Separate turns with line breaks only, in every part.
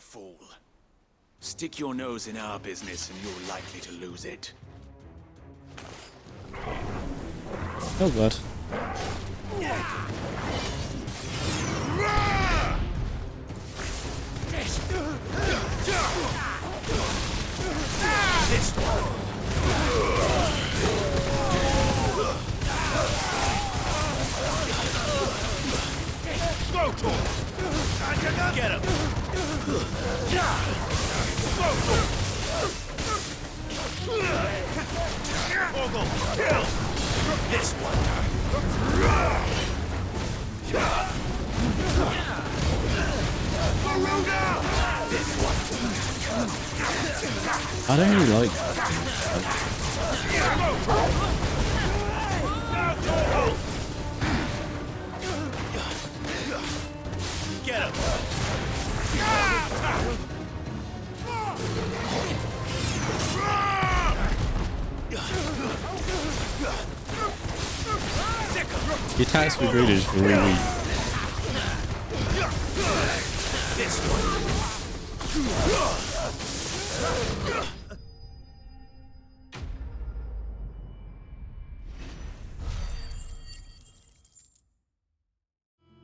fool. Stick your nose in our business and you're likely to lose it.
Oh god.
This one. Go to him! Get him! Ogle, kill! This one. This one.
I don't really like
Get him!
the attacks with Riddle is really weak.
This one.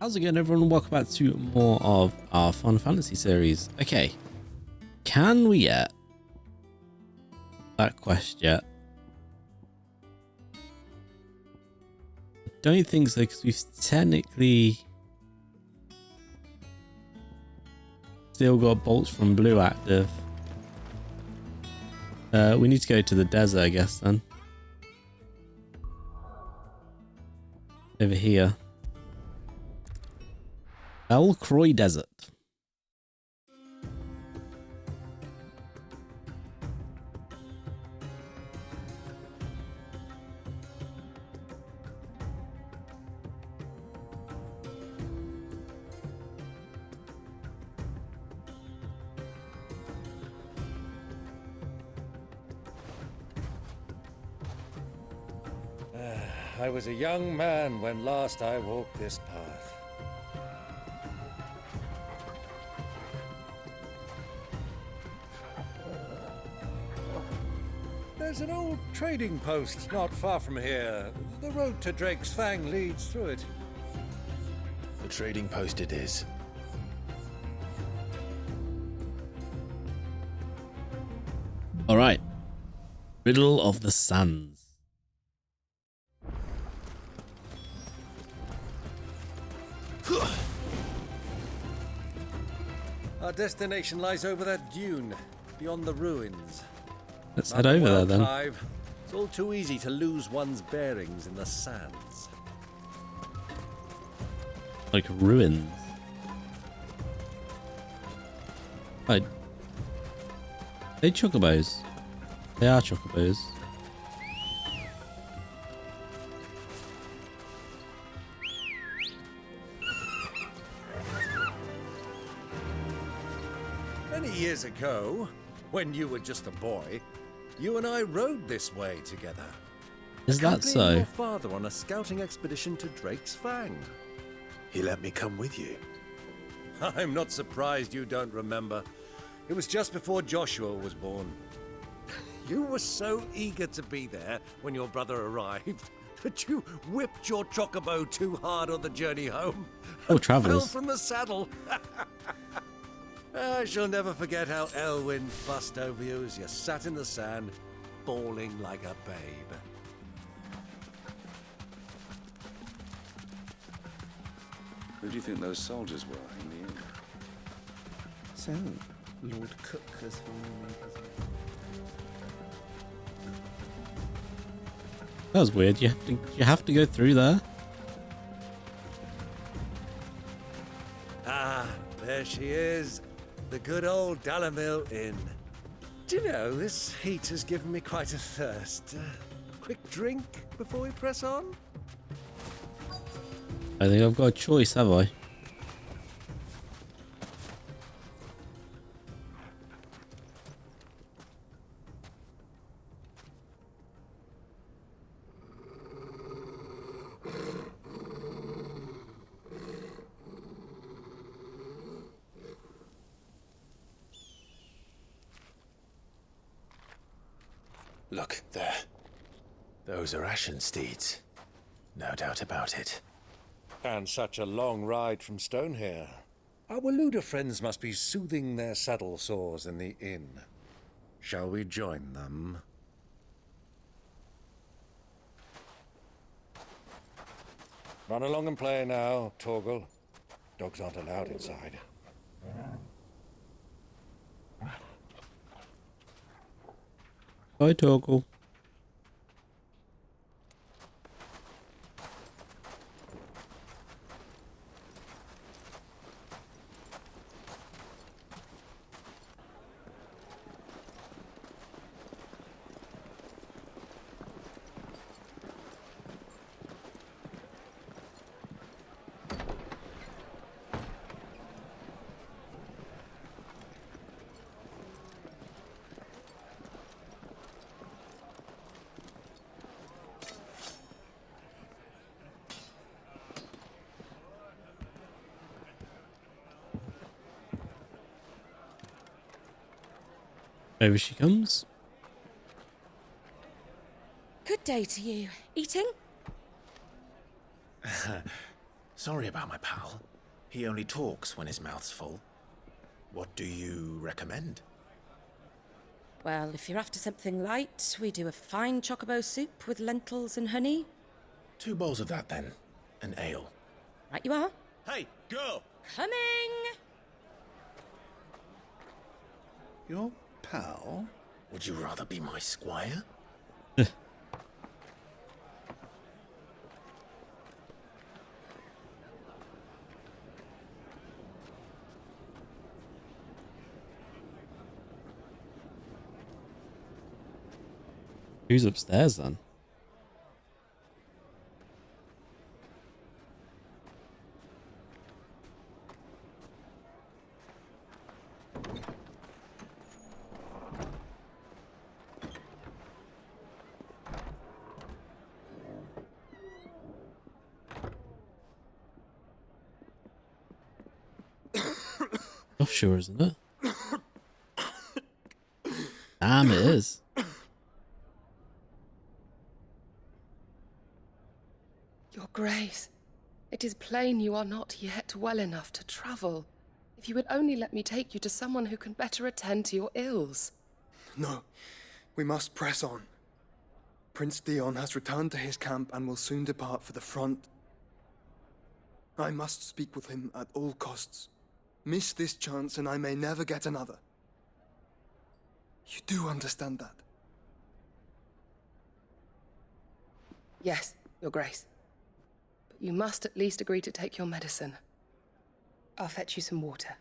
How's it going, everyone? Welcome back to more of our Final Fantasy series. Okay, can we get that quest yet? Don't think so, because we've technically still got bolts from blue active. We need to go to the desert, I guess, then. Over here. El Croix Desert.
I was a young man when last I walked this path. There's an old trading post not far from here. The road to Drake's Fang leads through it.
The trading post it is.
All right. Riddle of the Sands.
Our destination lies over that dune, beyond the ruins.
Let's head over there then.
Clive. It's all too easy to lose one's bearings in the sands.
Like ruins. Right. They chocobos. They are chocobos.
Many years ago, when you were just a boy, you and I rode this way together.
Is that
Accompanying
so?
your father on a scouting expedition to Drake's Fang.
He let me come with you.
I'm not surprised you don't remember. It was just before Joshua was born. You were so eager to be there when your brother arrived that you whipped your chocobo too hard on the journey home.
Oh,
and fell
travellers.
from the saddle. I shall never forget how Elwyn fussed over you as you sat in the sand, bawling like a babe.
Who do you think those soldiers were in the end?
So, Lord Cook has finally made his way.
That was weird. You have to go through there.
Ah, there she is. The good old Dalamil Inn. Do you know, this heat has given me quite a thirst. Quick drink before we press on?
I think I've got a choice, have I?
Look, there. Those are ashen steeds. No doubt about it.
And such a long ride from Stonehere. Our Waluda friends must be soothing their saddle sores in the inn. Shall we join them? Run along and play now, Torgal. Dogs aren't allowed inside.
Bye, Toggle. Over she comes.
Good day to you. Eating?
Sorry about my pal. He only talks when his mouth's full. What do you recommend?
Well, if you're after something light, we do a fine chocobo soup with lentils and honey.
2 bowls of that then. An ale.
Right you are.
Hey, girl!
Coming!
Your pal?
Would you rather be my squire?
Who's upstairs then? Oh, sure, isn't it? Damn, it is.
Your Grace, it is plain you are not yet well enough to travel. If you would only let me take you to someone who can better attend to your ills.
No, we must press on. Prince Theon has returned to his camp and will soon depart for the front. I must speak with him at all costs. Miss this chance and I may never get another. You do understand that?
Yes, Your Grace. But you must at least agree to take your medicine. I'll fetch you some water.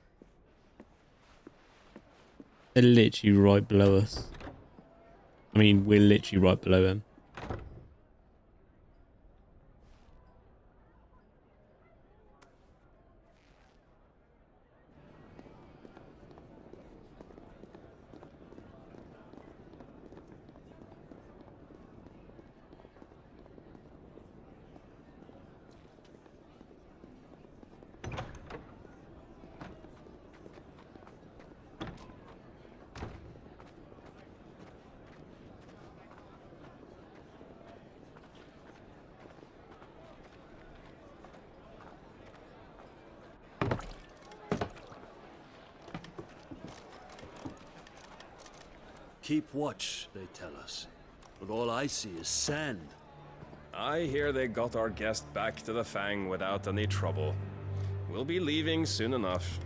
They're literally right below us. I mean, we're literally right below them.
Keep watch, they tell us. But all I see is sand.
I hear they got our guest back to the Fang without any trouble. We'll be leaving soon enough.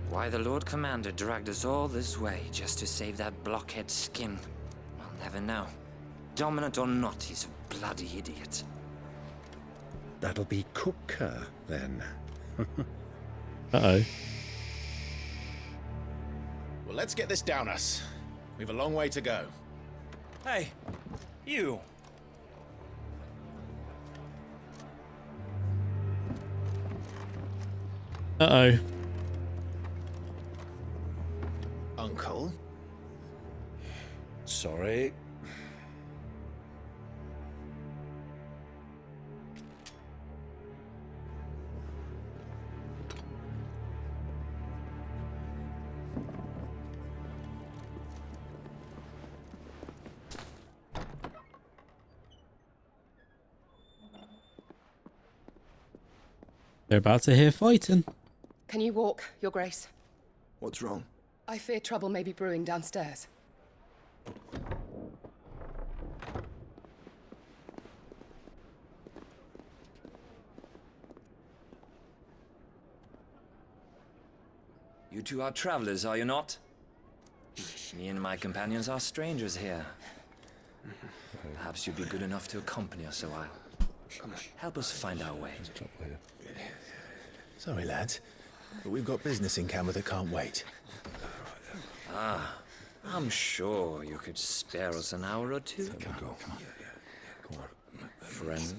Why the Lord Commander dragged us all this way just to save that blockhead skin, I'll never know. Dominant or not, he's a bloody idiot.
That'll be Cooker, then.
Uh-oh.
Well, let's get this down us. We've a long way to go.
Hey, you.
Uh-oh.
Uncle?
Sorry.
They're about to hear fighting.
Can you walk, Your Grace?
What's wrong?
I fear trouble may be brewing downstairs.
You two are travelers, are you not? Me and my companions are strangers here. Perhaps you'd be good enough to accompany us a while. Help us find our way.
Sorry, lads, but we've got business in camera that can't wait.
Ah, I'm sure you could spare us an hour or two.
Come on.
Friend.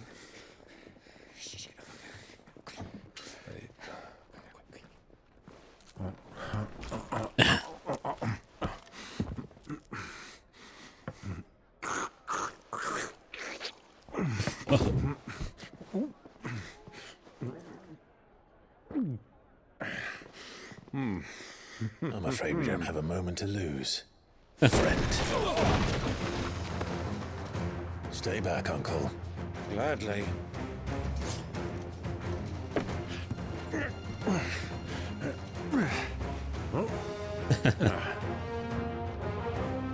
I'm afraid we don't have a moment to lose. Friend. Stay back, Uncle.
Gladly.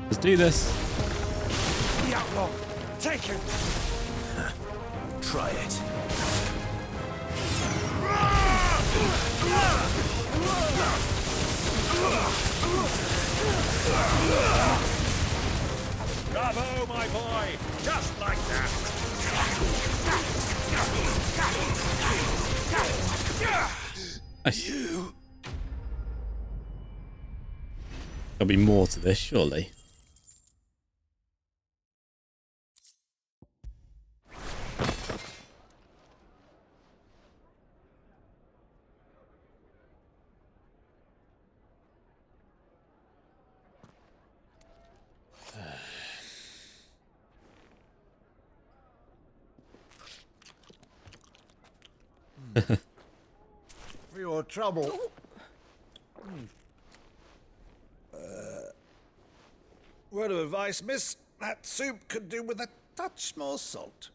Let's do this.
The outlaw! Take him!
Try it.
Bravo, my boy! Just like that!
You. There'll be more to this, surely.
For your trouble. Word of advice, miss. That soup could do with a touch more salt.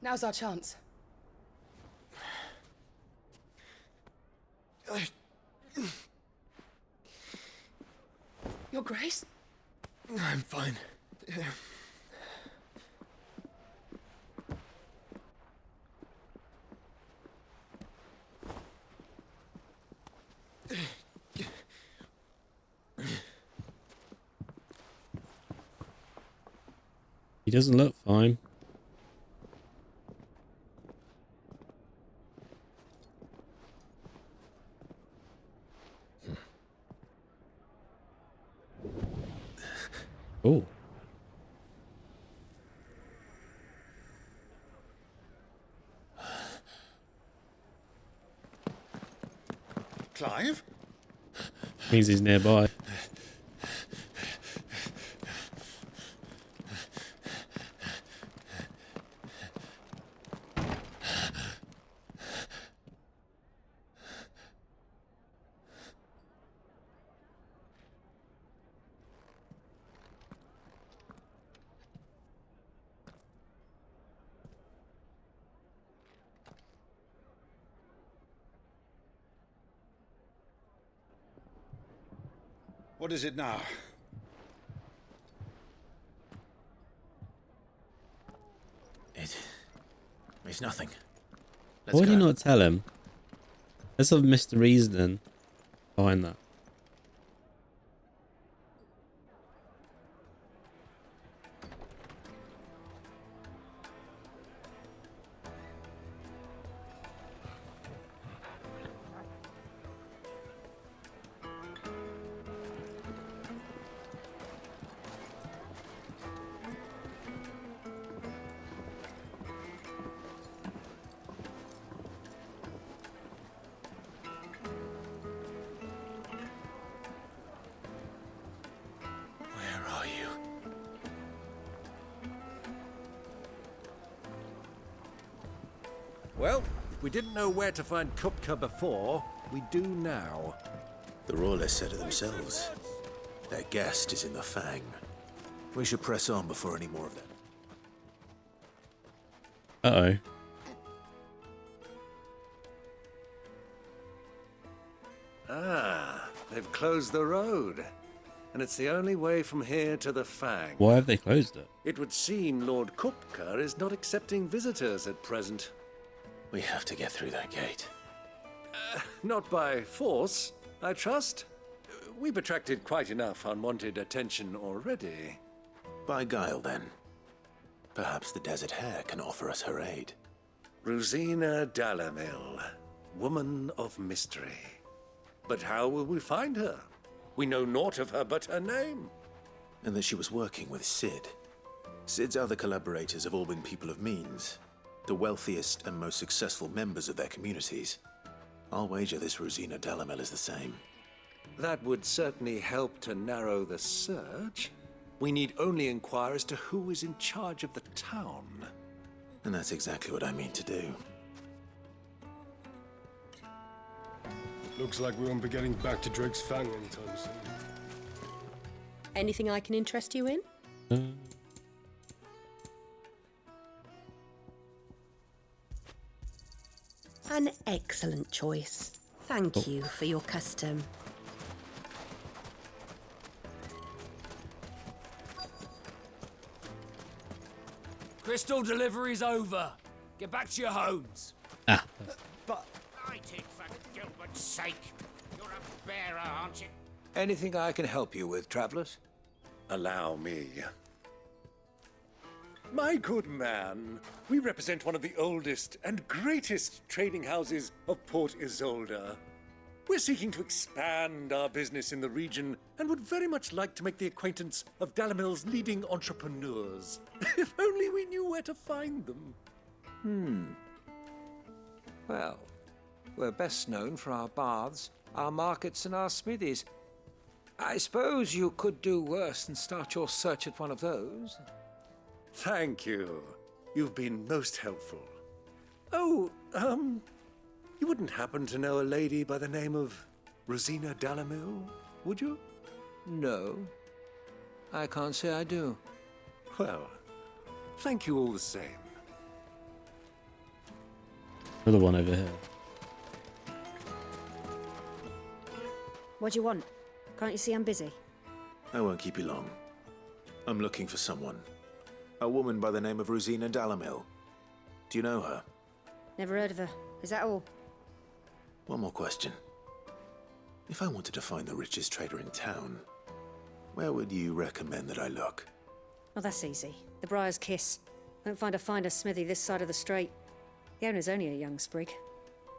Now's our chance. Your Grace?
I'm fine.
He doesn't look fine. Oh.
Clive?
Means he's nearby.
What is it now?
It's nothing.
Why would you not tell him? Let's have Mr. Reasoning behind that.
Well, if we didn't know where to find Kupka before, we do now.
The Royalists said it themselves. Their guest is in the Fang. We should press on before any more of them.
Uh-oh.
Ah, they've closed the road. And it's the only way from here to the Fang.
Why have they closed it?
It would seem Lord Kupka is not accepting visitors at present.
We have to get through that gate.
Not by force, I trust. We've attracted quite enough unwanted attention already.
By guile, then. Perhaps the Desert Hare can offer us her aid.
Rosina Dalamil, woman of mystery. But how will we find her? We know naught of her but her name.
And that she was working with Sid. Sid's other collaborators have all been people of means, the wealthiest and most successful members of their communities. I'll wager this Rosina Dalamil is the same.
That would certainly help to narrow the search. We need only inquire as to who is in charge of the town.
And that's exactly what I mean to do.
Looks like we won't be getting back to Drake's Fang anytime soon.
Anything I can interest you in? An excellent choice. Thank you for your custom.
Crystal delivery's over. Get back to your homes.
Ah.
But I take for Gilbert's sake. You're a bearer, aren't you?
Anything I can help you with, travelers? Allow me. My good man, we represent one of the oldest and greatest trading houses of Port Isolde. We're seeking to expand our business in the region and would very much like to make the acquaintance of Dalamil's leading entrepreneurs. If only we knew where to find them.
Well, we're best known for our baths, our markets, and our smithies. I suppose you could do worse than start your search at one of those.
Thank you. You've been most helpful. Oh, you wouldn't happen to know a lady by the name of Rosina Dalamil, would you?
No. I can't say I do.
Well, thank you all the same.
Another one over here.
What do you want? Can't you see I'm busy?
I won't keep you long. I'm looking for someone. A woman by the name of Rosina Dalamil. Do you know her?
Never heard of her. Is that all?
One more question. If I wanted to find the richest trader in town, where would you recommend that I look?
Oh, that's easy. The Briar's Kiss. Won't find a finer smithy this side of the strait. The owner's only a young sprig,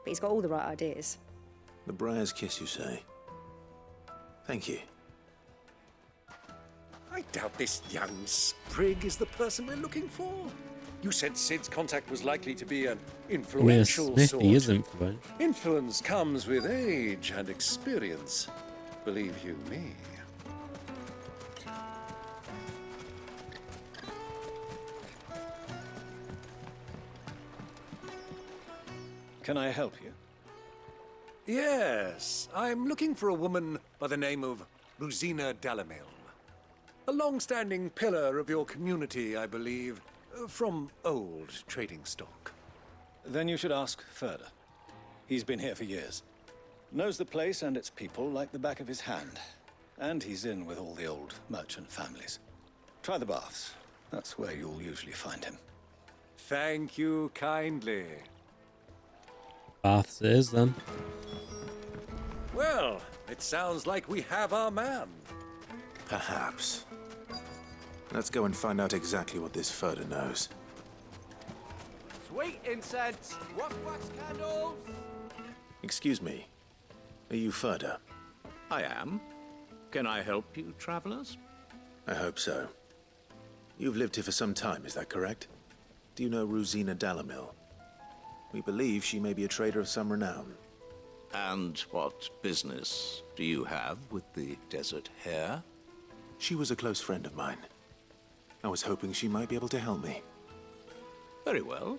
but he's got all the right ideas.
The Briar's Kiss, you say? Thank you.
I doubt this young sprig is the person we're looking for. You said Sid's contact was likely to be an influential
Smith,
sort.
he is influential.
Influence comes with age and experience. Believe you me.
Can I help you?
Yes, I'm looking for a woman by the name of Rosina Dalamil. A long-standing pillar of your community, I believe, from old trading stock.
Then you should ask Furder. He's been here for years. Knows the place and its people like the back of his hand. And he's in with all the old merchant families. Try the baths. That's where you'll usually find him.
Thank you kindly.
Baths it is then.
Well, it sounds like we have our man.
Perhaps. Let's go and find out exactly what this Furder knows.
Sweet incense, wax candles.
Excuse me. Are you Furder?
I am. Can I help you, travelers?
I hope so. You've lived here for some time, is that correct? Do you know Rosina Dalamil? We believe she may be a trader of some renown.
And what business do you have with the Desert Hare?
She was a close friend of mine. I was hoping she might be able to help me.
Very well.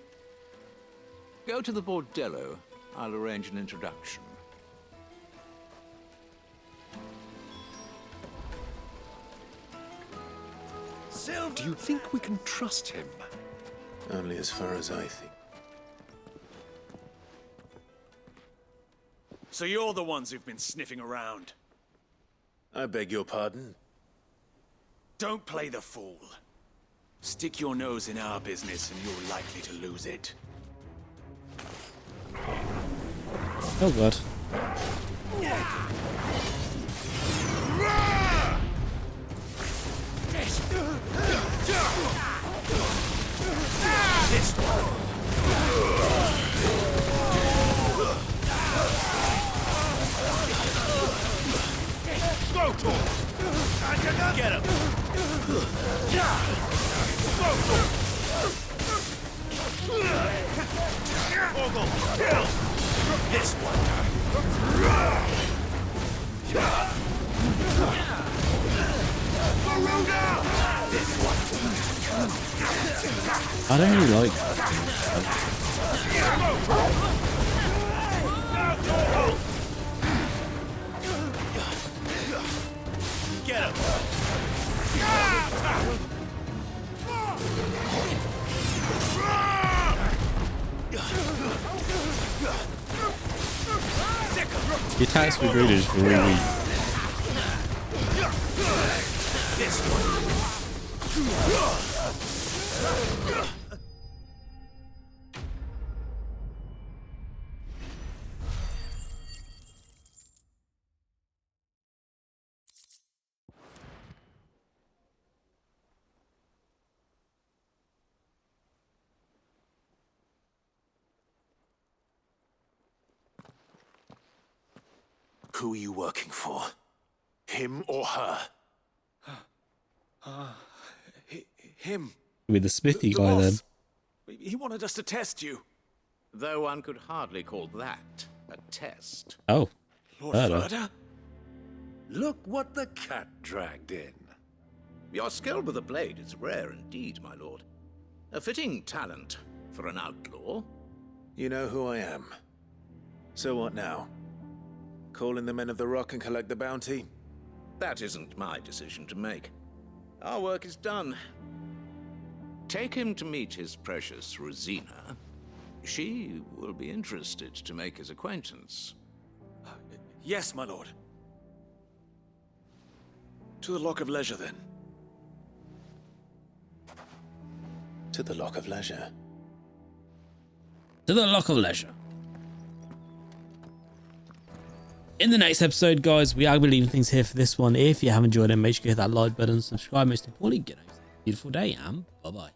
Go to the bordello. I'll arrange an introduction.
Do you think we can trust him?
Only as far as I think.
So you're the ones who've been sniffing around.
I beg your pardon?
Don't play the fool. Stick your nose in our business and you're likely to lose it.
Oh god.
This one. Go to him. Get him. Go to him. Kill. This one. This one.
I don't really like
Get him.
the attacks for Riddle is really weak.
This one.
Who are you working for? Him or her?
Him.
With the smithy
The
guy
boss.
then.
He wanted us to test you.
Though one could hardly call that a test.
Oh.
Lord
Further.
Further?
Look what the cat dragged in.
Your skill with the blade is rare indeed, my lord. A fitting talent for an outlaw.
You know who I am. So what now? Call in the men of the Rock and collect the bounty?
That isn't my decision to make. Our work is done. Take him to meet his precious Rosina. She will be interested to make his acquaintance.
Yes, my lord. To the Lock of Leisure, then.
To the Lock of Leisure.
To the Lock of Leisure. In the next episode, guys, we are going to be leaving things here for this one. If you have enjoyed it, make sure you hit that like button, subscribe, most importantly, get a beautiful day, and bye-bye.